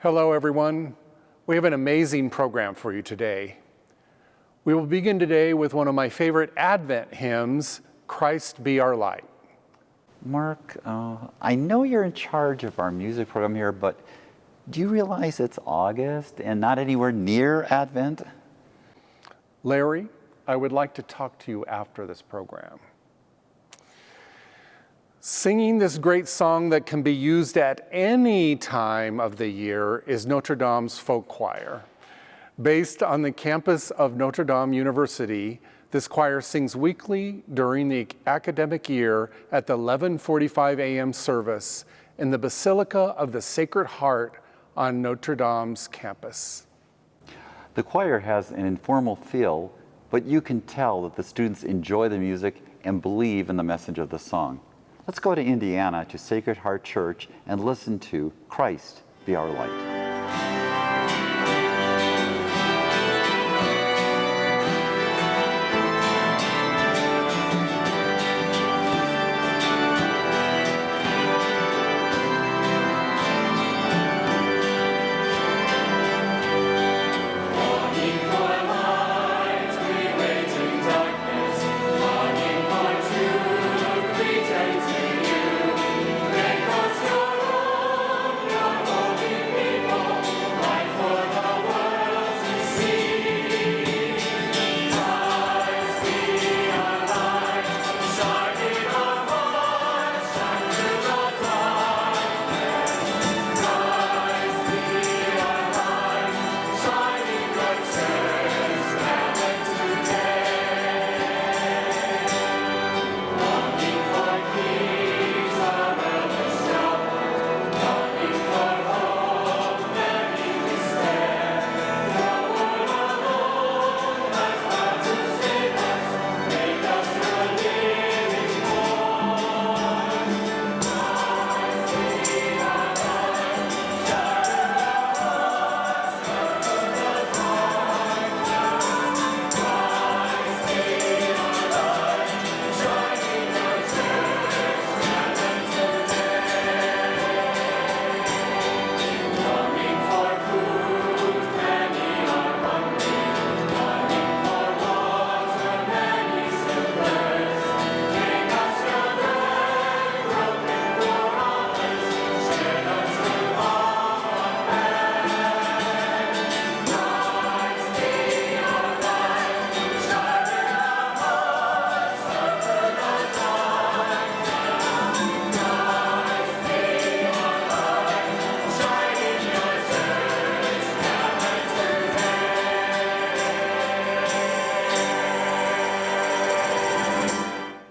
Hello, everyone. We have an amazing program for you today. We will begin today with one of my favorite Advent hymns, Christ Be Our Light. Mark, I know you're in charge of our music program here, but do you realize it's August and not anywhere near Advent? Larry, I would like to talk to you after this program. Singing this great song that can be used at any time of the year is Notre Dame's folk choir. Based on the campus of Notre Dame University, this choir sings weekly during the academic year at the 11:45 a.m. service in the Basilica of the Sacred Heart on Notre Dame's campus. The choir has an informal feel, but you can tell that the students enjoy the music and believe in the message of the song. Let's go to Indiana to Sacred Heart Church and listen to Christ Be Our Light.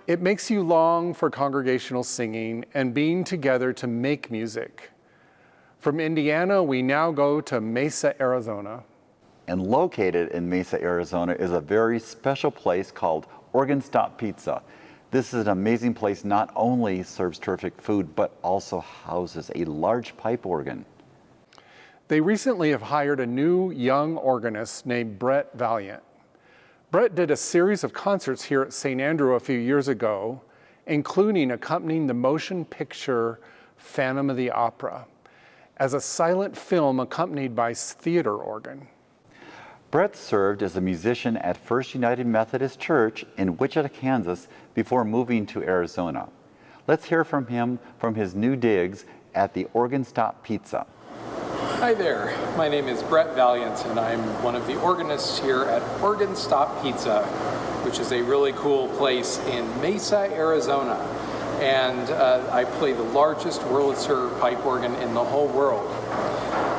It makes you long for congregational singing and being together to make music. From Indiana, we now go to Mesa, Arizona. And located in Mesa, Arizona is a very special place called Organ Stop Pizza. This is an amazing place, not only serves terrific food, but also houses a large pipe organ. They recently have hired a new young organist named Brett Valliant. Brett did a series of concerts here at St. Andrew a few years ago, including accompanying the motion picture Phantom of the Opera as a silent film accompanied by theater organ. Brett served as a musician at First United Methodist Church in Wichita, Kansas, before moving to Arizona. Let's hear from him from his new digs at the Organ Stop Pizza. Hi there, my name is Brett Valliant and I'm one of the organists here at Organ Stop Pizza, which is a really cool place in Mesa, Arizona. And I play the largest Wurlitzer pipe organ in the whole world.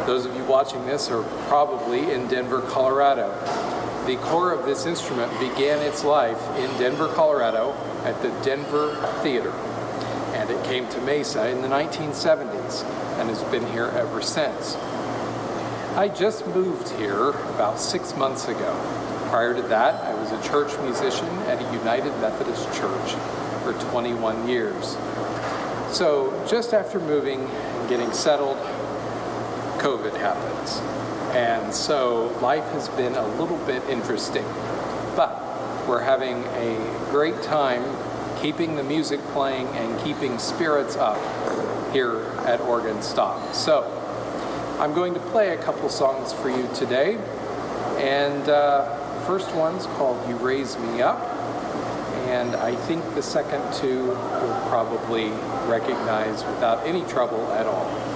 Those of you watching this are probably in Denver, Colorado. The core of this instrument began its life in Denver, Colorado at the Denver Theater. And it came to Mesa in the 1970s and has been here ever since. I just moved here about 6 months ago. Prior to that, I was a church musician at a United Methodist Church for 21 years. So just after moving and getting settled, COVID happens. And so life has been a little bit interesting, but we're having a great time keeping the music playing and keeping spirits up here at Organ Stop. So I'm going to play a couple songs for you today, and first one's called You Raise Me Up, and I think the second two you'll probably recognize without any trouble at all.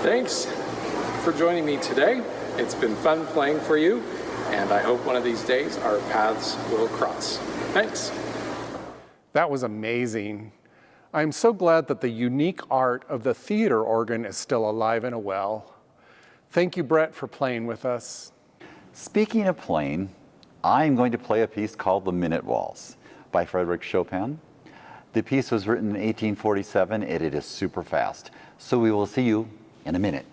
Thanks for joining me today. It's been fun playing for you, and I hope one of these days our paths will cross. Thanks. That was amazing. I'm so glad that the unique art of the theater organ is still alive and well. Thank you, Brett, for playing with us. Speaking of playing, I'm going to play a piece called The Minute Waltz by Frédéric Chopin. The piece was written in 1847 and it is super fast. So we will see you in a minute.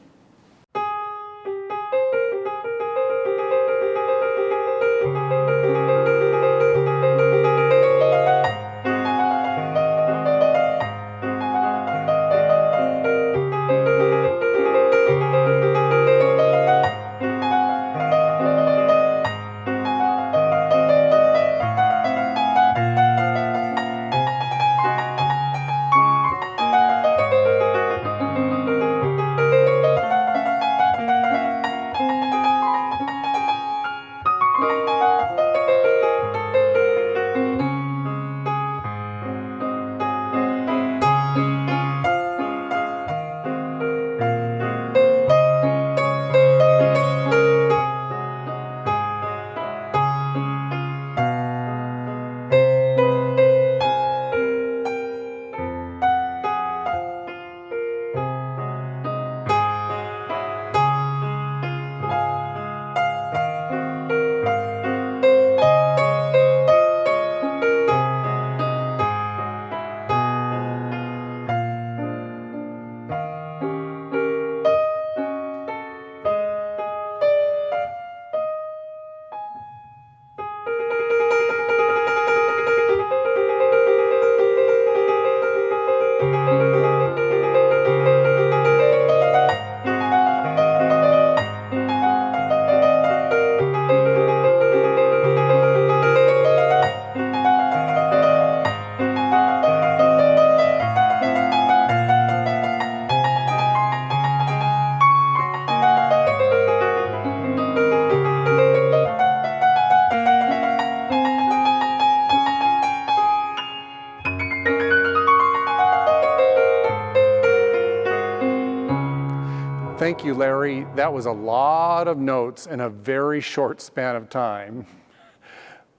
Thank you, Larry. That was a lot of notes in a very short span of time.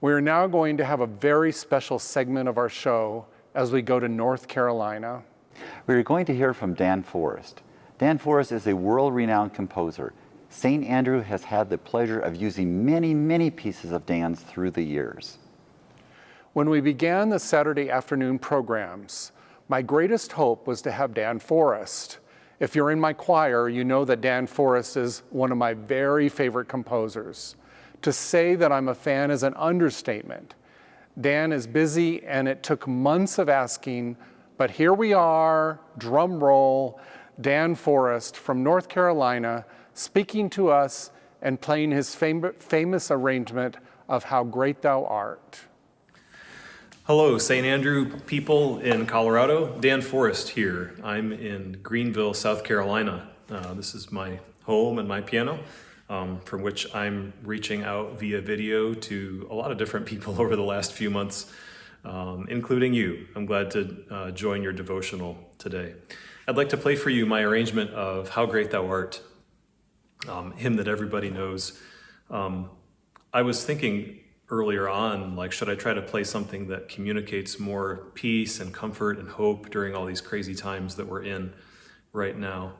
We're now going to have a very special segment of our show as we go to North Carolina. We're going to hear from Dan Forrest. Dan Forrest is a world-renowned composer. St. Andrew has had the pleasure of using many, many pieces of Dan's through the years. When we began the Saturday afternoon programs, my greatest hope was to have Dan Forrest. If you're in my choir, you know that Dan Forrest is one of my very favorite composers. To say that I'm a fan is an understatement. Dan is busy and it took months of asking, but here we are, drum roll, Dan Forrest from North Carolina, speaking to us and playing his famous arrangement of How Great Thou Art. Hello, St. Andrew people in Colorado. Dan Forrest here. I'm in Greenville, South Carolina. This is my home and my piano, from which I'm reaching out via video to a lot of different people over the last few months, including you. I'm glad to join your devotional today. I'd like to play for you my arrangement of How Great Thou Art, hymn that everybody knows. I was thinking earlier on, like, should I try to play something that communicates more peace and comfort and hope during all these crazy times that we're in right now?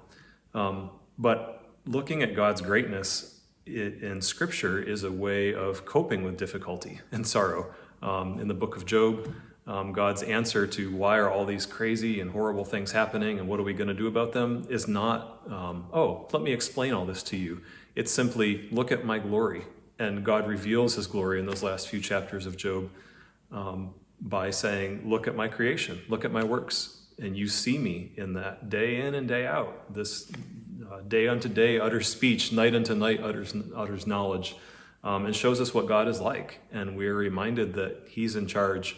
But looking at God's greatness in Scripture is a way of coping with difficulty and sorrow. In the book of Job, God's answer to why are all these crazy and horrible things happening and what are we going to do about them is not, oh, let me explain all this to you. It's simply, look at my glory. And God reveals his glory in those last few chapters of Job by saying, look at my creation, look at my works, and you see me in that day in and day out. This day unto day utters speech, night unto night utters knowledge, and shows us what God is like. And we're reminded that he's in charge,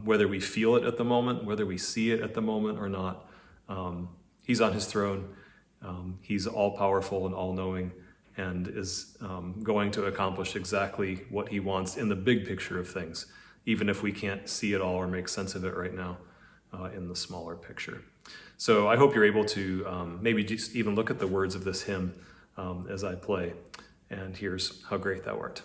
whether we feel it at the moment, whether we see it at the moment or not. He's on his throne. He's all-powerful and all-knowing, and is going to accomplish exactly what he wants in the big picture of things, even if we can't see it all or make sense of it right now in the smaller picture. So I hope you're able to maybe just even look at the words of this hymn as I play. And here's How Great Thou Art.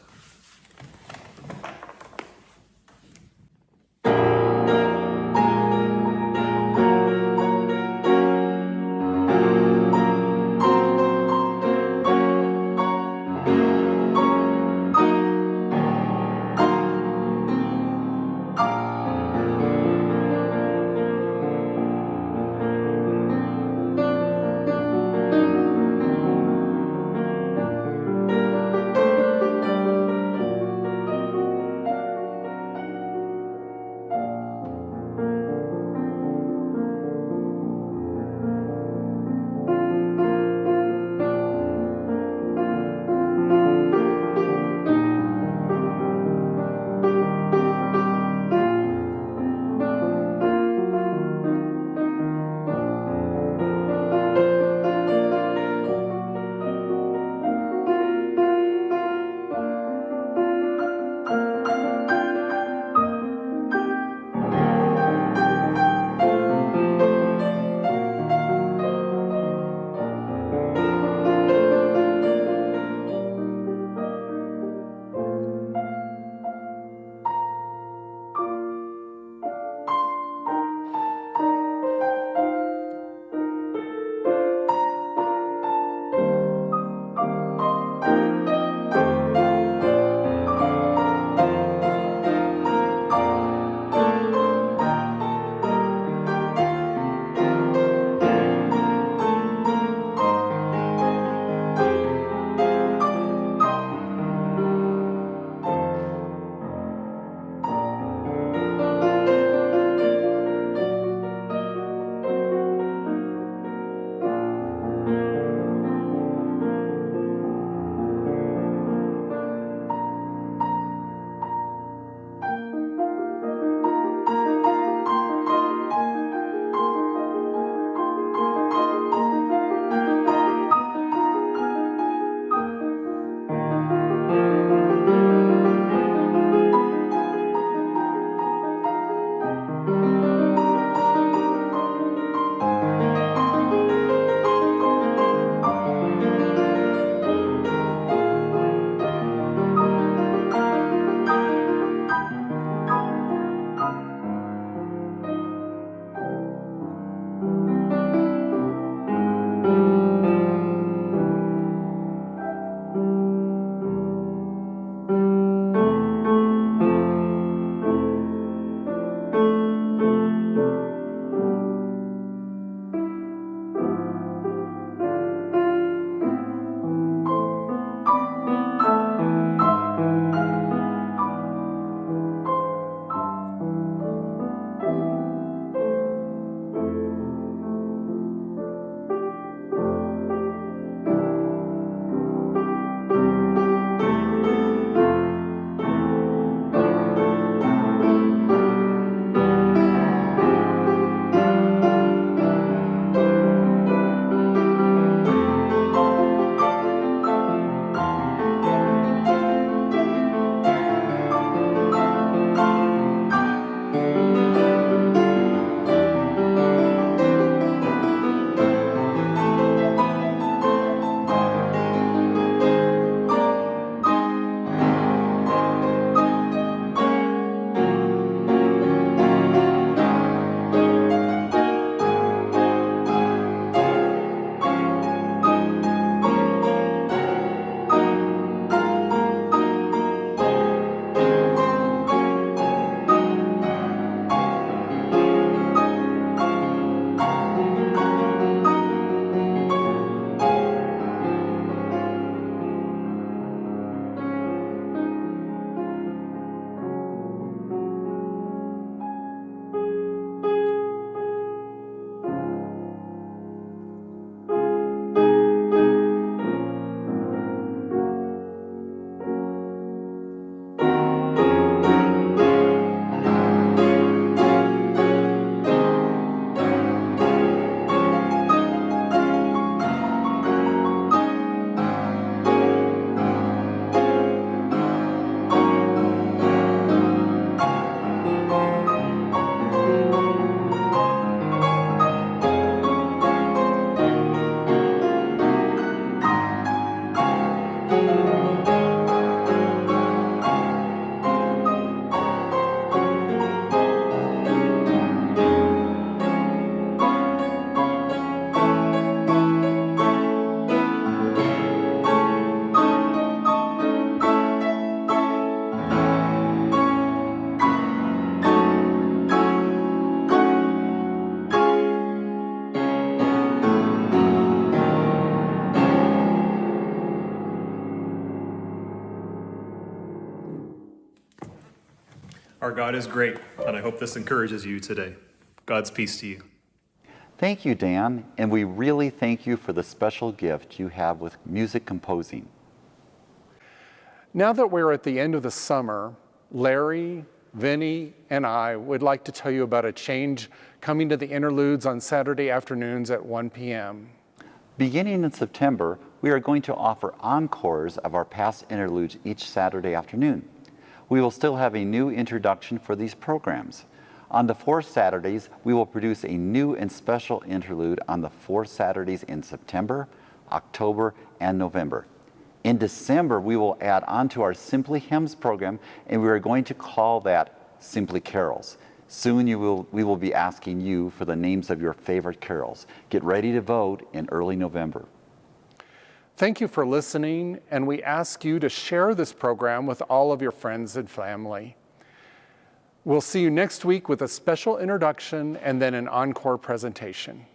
Our God is great, and I hope this encourages you today. God's peace to you. Thank you, Dan, and we really thank you for the special gift you have with music composing. Now that we're at the end of the summer, Larry, Vinny, and I would like to tell you about a change coming to the Interludes on Saturday afternoons at 1 p.m. Beginning in September, we are going to offer encores of our past interludes each Saturday afternoon. We will still have a new introduction for these programs. On the 4 Saturdays, we will produce a new and special interlude on the 4 Saturdays in September, October, and November. In December, we will add on to our Simply Hymns program, and we are going to call that Simply Carols. Soon we will be asking you for the names of your favorite carols. Get ready to vote in early November. Thank you for listening, and we ask you to share this program with all of your friends and family. We'll see you next week with a special introduction and then an encore presentation.